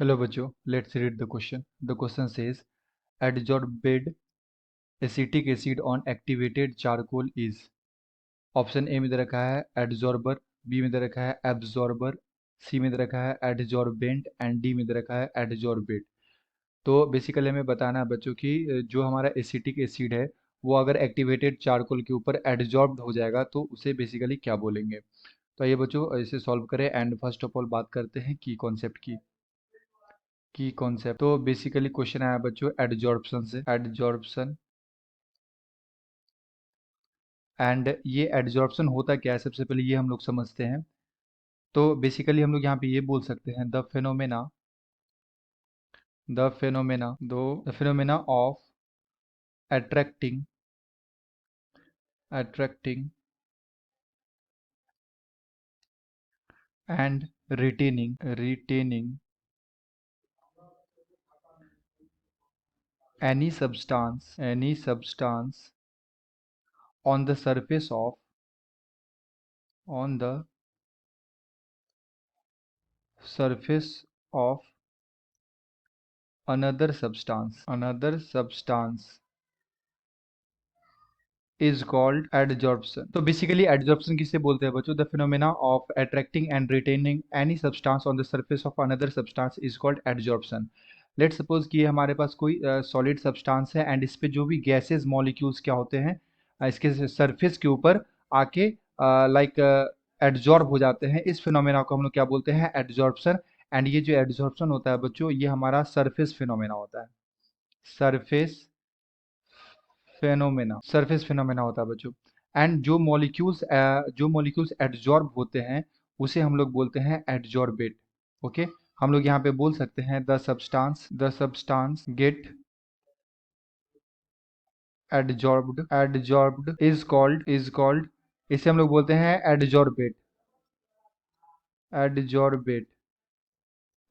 Hello बच्चों, let's read the question. The question says adsorbed acetic acid on activated charcoal is. Option A में दे रखा है एडजॉर्बर, B में दे रखा है एब्जॉर्बर, सी में दे रखा है एडजॉर्बेंट एंड डी में दे रखा है एडजॉर्बेट। तो बेसिकली हमें बताना है बच्चों कि जो हमारा एसिटिक एसिड है वो अगर एक्टिवेटेड चारकोल के ऊपर एडजॉर्ब्ड हो जाएगा तो उसे बेसिकली क्या बोलेंगे। तो ये बच्चों इसे सॉल्व करें एंड फर्स्ट ऑफ ऑल बात करते हैं की कॉन्सेप्ट। तो बेसिकली क्वेश्चन आया बच्चों एडजॉर्प्शन से, एडजॉर्प्शन। एंड ये एडजॉर्प्शन होता क्या है, सबसे पहले ये हम लोग समझते हैं। तो बेसिकली हम लोग यहाँ पे ये बोल सकते हैं the phenomena of attracting attracting and retaining any substance on the surface of another substance is called adsorption. तो बेसिकली एडजॉर्प्शन किसे बोलते हैं बच्चों? The phenomena of attracting and retaining any substance on the surface of another substance is called adsorption. Let suppose कि हमारे पास कोई solid substance है and इस पे जो भी गैसेज मॉलिक्यूल्स क्या होते हैं, इसके सरफेस के ऊपर आके लाइक एडजॉर्ब हो जाते हैं। इस फिनोमेना को हम लोग क्या बोलते हैं? एडजॉर्प्शन। एंड ये जो एडजॉर्प्शन होता है बच्चों, ये हमारा सरफेस फिनोमेना होता है। सरफेस फिनोमेना होता है बच्चों। एंड जो मॉलिक्यूल्स एडजॉर्ब होते हैं उसे हम लोग बोलते हैं एडजॉर्बेट। ओके, हम लोग यहाँ पे बोल सकते हैं the substance get adsorbed is called इसे हम लोग बोलते हैं एडजॉर्बेट।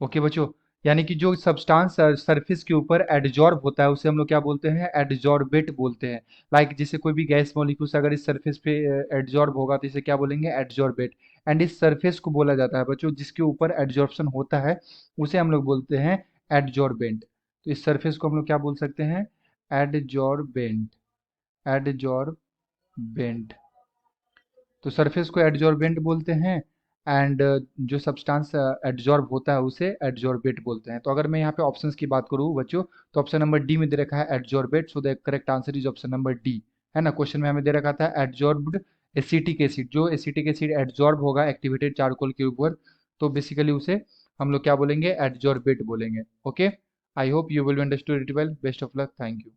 ओके बच्चों, यानी कि जो सब्सटेंस सरफेस के ऊपर एडजॉर्ब होता है उसे हम लोग क्या बोलते हैं? एडजॉर्बेट बोलते हैं। लाइक जैसे कोई भी गैस मॉलिक्यूल्स अगर इस सरफेस पे एडजॉर्ब होगा तो इसे क्या बोलेंगे? एडजॉर्बेट। एंड इस सरफेस को बोला जाता है बच्चों जिसके ऊपर एडजॉर्प्शन होता है, उसे हम लोग बोलते हैं एडजॉर्बेंट। तो इस सरफेस को हम लोग क्या बोल सकते हैं? एडजॉर्बेंट। एडजॉर्बेंट। तो सरफेस को एडजॉर्बेंट बोलते हैं एंड जो सब्सटेंस एडजॉर्ब होता है उसे एडजॉर्बेट बोलते हैं। तो अगर मैं यहाँ पे ऑप्शंस की बात करूँ बच्चों, तो ऑप्शन नंबर डी में दे रखा है adsorbate, so the correct answer is option number D. है ना, क्वेश्चन में हमें दे रखा था एडजॉर्ब्ड एसिटिक एसिड। जो एसिटिक एसिड एडजॉर्ब होगा एक्टिवेटेड चारकोल के ऊपर, तो बेसिकली उसे हम लोग क्या बोलेंगे? एडजॉर्बेट बोलेंगे। Okay, I hope you will understood it well. Best of luck, thank you.